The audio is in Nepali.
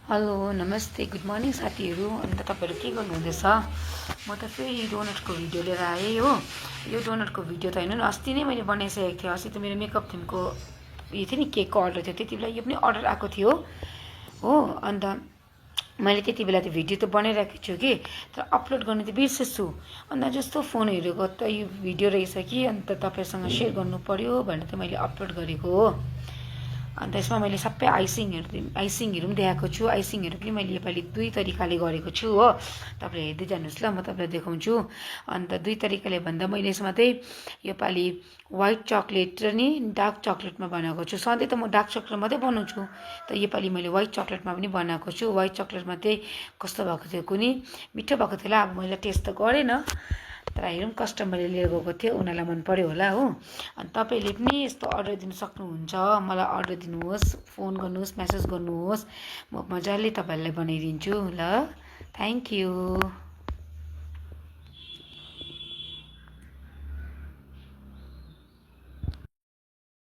हेलो नमस्ते गुड मर्निङ साथीहरू। अन्त तपाईँहरू के गर्नुहुँदैछ? म त फेरि डोनटको भिडियो लिएर आएँ हो। यो डोनटको भिडियो त होइन, अस्ति नै मैले बनाइसकेको थिएँ। अस्ति त मेरो मेकअप थिमको उयो थियो नि, केकको अर्डर थियो, त्यति बेला यो पनि अर्डर आएको थियो हो। अन्त मैले त्यति बेला त्यो भिडियो त बनाइराखेको छु कि, तर अपलोड गर्नु त बिर्सेछु। अन्त जस्तो फोन हेरेको त यो भिडियो रहेछ कि, अन्त तपाईँसँग सेयर गर्नु पर्यो भनेर त मैले अपलोड गरेको हो। अन्त यसमा मैले सबै आइसिङहरू पनि देखाएको छु। आइसिङहरू पनि मैले योपालि 2 तरिकाले गरेको छु हो। तपाईँले हेर्दै जानुहोस् ल, म तपाईँलाई देखाउँछु। अन्त 2 तरिकाले भन्दा मैले यसमा चाहिँ योपालि व्हाइट चक्लेट र नि डार्क चक्लेटमा बनाएको छु। सधैँ त म डार्क चक्लेट मात्रै बनाउँछु, तर योपालि मैले व्हाइट चक्लेटमा पनि बनाएको छु। व्हाइट चक्लेटमा चाहिँ कस्तो भएको थियो कुनी, मिठो भएको थियो होला। अब मैले टेस्ट त गरेन, तर हेरौँ, कस्टमरले लिएर गएको थियो, उनीहरूलाई मन पर्यो होला हो। अनि तपाईँले पनि यस्तो अर्डर दिनु सक्नुहुन्छ। मलाई अर्डर दिनुहोस्, फोन गर्नुहोस्, मेसेज गर्नुहोस्, म मजाले तपाईँहरूलाई बनाइदिन्छु ल। Thank you.